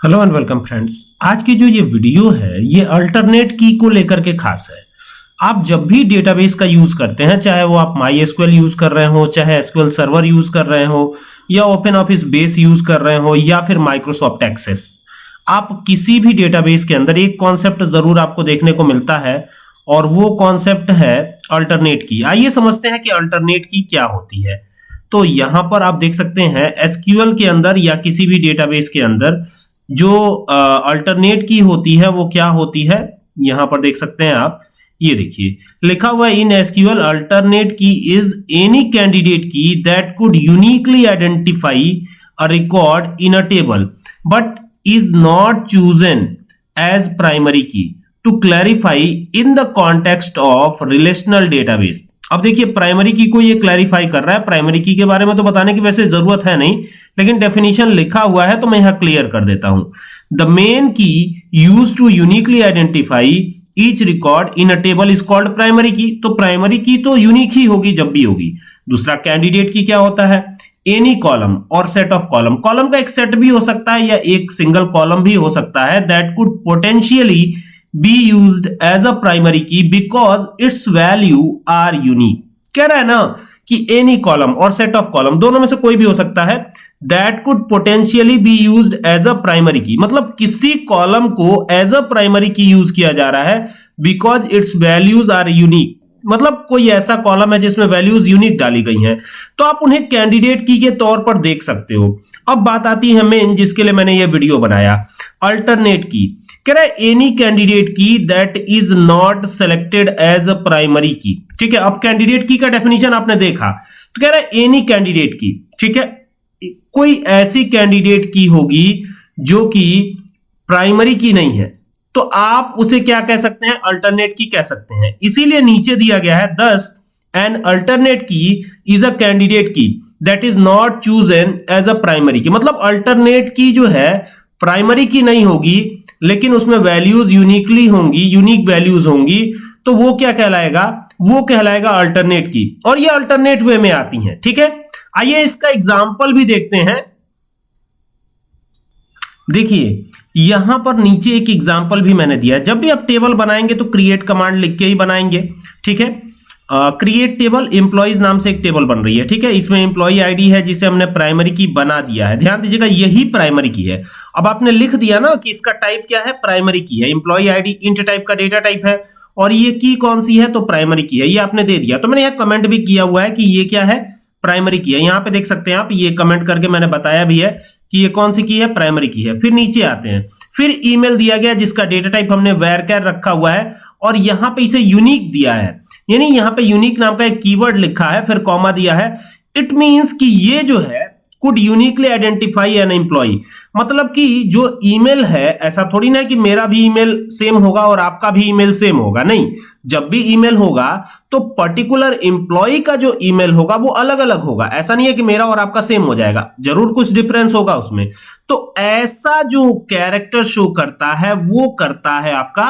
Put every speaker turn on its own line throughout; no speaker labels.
Hello and welcome friends. आज की जो ये वीडियो है ये अल्टरनेट की को लेकर के खास है। आप जब भी डेटाबेस का यूज करते हैं, चाहे वो आप माई एसक्यूएल यूज कर रहे हो, चाहे एसक्यूएल सर्वर यूज कर रहे हो, या ओपन ऑफिस बेस यूज कर रहे हो, या फिर माइक्रोसॉफ्ट एक्सेस, आप किसी भी डेटाबेस के अंदर एक कॉन्सेप्ट जरूर आपको देखने को मिलता है और वो कॉन्सेप्ट है अल्टरनेट की। आइए समझते हैं कि अल्टरनेट की क्या होती है। तो यहां पर आप देख सकते हैं एसक्यूएल के अंदर या किसी भी डेटाबेस के अंदर जो अल्टरनेट की होती है वो क्या होती है, यहां पर देख सकते हैं आप। ये देखिए लिखा हुआ है in SQL alternate key is any candidate key that could uniquely identify a record in a table but is not chosen as primary key to clarify in the context of relational database. अब देखिए primary की को ये clarify कर रहा है। Primary की के बारे में तो बताने की वैसे जरूरत है नहीं, लेकिन डेफिनेशन लिखा हुआ है तो मैं यहां क्लियर कर देता हूं। The main key use to uniquely identify each record in a table is called primary key. तो प्राइमरी की तो यूनिक ही होगी जब भी होगी। दूसरा कैंडिडेट की क्या होता है, any column or set of column. Column का एक सेट भी हो सकता है या एक सिंगल कॉलम भी हो सकता है that could potentially be used as a primary key because its value are unique। कह रहा है ना कि any column और set of column दोनों में से कोई भी हो सकता है that could potentially be used as a primary key। मतलब किसी कॉलम को as a primary key use किया जा रहा है because its values are unique। मतलब कोई ऐसा कॉलम है जिसमें वैल्यूज यूनिक डाली गई हैं, तो आप उन्हें कैंडिडेट की के तौर पर देख सकते हो। अब बात आती है मेन जिसके लिए मैंने ये वीडियो बनाया, अल्टरनेट की। कह रहा है any candidate key that is not selected as a primary key. ठीक है, अब कैंडिडेट की का डेफिनेशन आपने देखा, तो कह रहा है एनी कैंडिडेट की। ठीक है, कोई ऐसी कैंडिडेट की होगी जो कि प्राइमरी की नहीं है, तो आप उसे क्या कह सकते हैं, अल्टरनेट की कह सकते हैं। इसीलिए नीचे दिया गया है 10 an alternate key is a candidate key that is not chosen as a primary key. मतलब अल्टरनेट की जो है प्राइमरी की नहीं होगी, लेकिन उसमें वैल्यूज यूनिकली होंगी, यूनिक वैल्यूज होंगी, तो वो क्या कहलाएगा, वो कहलाएगा अल्टरनेट की। और ये अल्टरनेट वे में आती हैं। ठीक है, आइए इसका एग्जाम्पल भी देखते हैं। देखिए यहां पर नीचे एक एग्जाम्पल भी मैंने दिया है। जब भी आप टेबल बनाएंगे तो क्रिएट कमांड लिख के ही बनाएंगे। ठीक है, क्रिएट टेबल एम्प्लॉइज नाम से एक टेबल बन रही है। ठीक है, इसमें एम्प्लॉय आईडी है जिसे हमने प्राइमरी की बना दिया है। ध्यान दीजिएगा यही प्राइमरी की है। अब आपने लिख दिया ना कि इसका टाइप क्या है, प्राइमरी की है। एम्प्लॉय आईडी इंट टाइप का डेटा टाइप है और ये की कौन सी है, तो प्राइमरी की है। ये आपने दे दिया, तो मैंने यह कमेंट भी किया हुआ है कि ये क्या है, प्राइमरी की है। यहां पे देख सकते हैं आप, ये कमेंट करके मैंने बताया भी है कि ये कौन सी की है, प्राइमरी की है। फिर नीचे आते हैं, फिर ईमेल दिया गया जिसका डेटा टाइप हमने varchar रखा हुआ है और यहां पे इसे यूनिक दिया है, यानी यहां पे यूनिक नाम का एक कीवर्ड लिखा है, फिर कॉमा दिया है। इट मींस कि ये जो है could uniquely identify an employee. मतलब कि जो ईमेल है, ऐसा थोड़ी ना कि मेरा भी ईमेल सेम होगा और आपका भी ईमेल सेम होगा, नहीं। जब भी ईमेल होगा तो पर्टिकुलर एम्प्लॉय का जो ईमेल होगा वो अलग अलग होगा। ऐसा नहीं है कि मेरा और आपका सेम हो जाएगा, जरूर कुछ डिफरेंस होगा उसमें। तो ऐसा जो कैरेक्टर शो करता है वो करता है आपका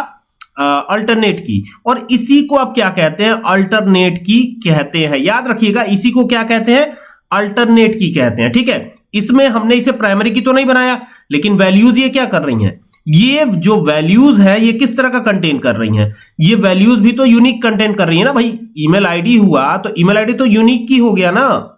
अल्टरनेट की, और इसी को आप क्या कहते हैं, अल्टरनेट की कहते हैं। याद रखिएगा इसी को क्या कहते हैं, अल्टरनेट की कहते हैं। ठीक है, इसमें हमने इसे प्राइमरी की तो नहीं बनाया, लेकिन वैल्यूज ये क्या कर रही हैं, ये जो वैल्यूज है ये किस तरह का कंटेन कर रही हैं, ये वैल्यूज भी तो यूनिक कंटेन कर रही है ना भाई। ईमेल आईडी हुआ तो ईमेल आईडी तो यूनिक की हो गया ना,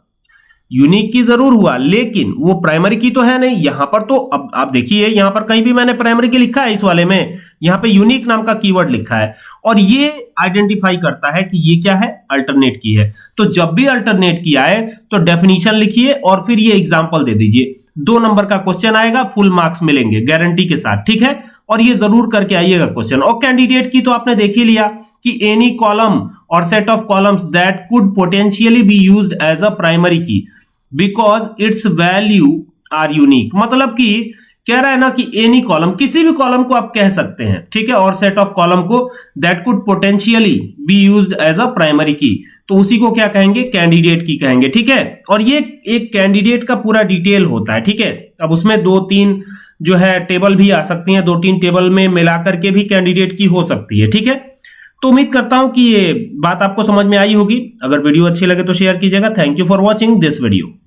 यूनिक की जरूर हुआ, लेकिन वो प्राइमरी की तो है नहीं। यहां पर तो अब आप देखिए, यहां पर कहीं भी मैंने प्राइमरी की लिखा है, इस वाले में यहां पे यूनिक नाम का कीवर्ड लिखा है और ये आइडेंटिफाई करता है कि ये क्या है, अल्टरनेट की है। तो जब भी अल्टरनेट की आए तो डेफिनेशन लिखिए और फिर ये एग्जांपल दे दीजिए। 2 नंबर का क्वेश्चन आएगा, फुल मार्क्स मिलेंगे गारंटी के साथ। ठीक है, और ये जरूर करके आइएगा क्वेश्चन। और कैंडिडेट की तो आपने देख ही लिया कि any column or set of columns that could potentially be used as a primary key because its value are unique. मतलब कि कह रहा है ना कि एनी कॉलम, किसी भी कॉलम को आप कह सकते हैं। ठीक है, और सेट ऑफ कॉलम को that could potentially be used as a primary key, तो उसी को क्या कहेंगे, कैंडिडेट की कहेंगे। ठीक है, और ये एक कैंडिडेट का पूरा डिटेल होता है। ठीक है, अब उसमें 2-3 जो है टेबल भी आ सकती हैं, 2-3 टेबल में मिलाकर के भी कैंडिडेट की हो सकती है। ठीक है, तो उम्मीद करता हूं कि ये बात आपको समझ में आई होगी। अगर वीडियो अच्छी लगे तो शेयर कीजिएगा। Thank you for watching this video.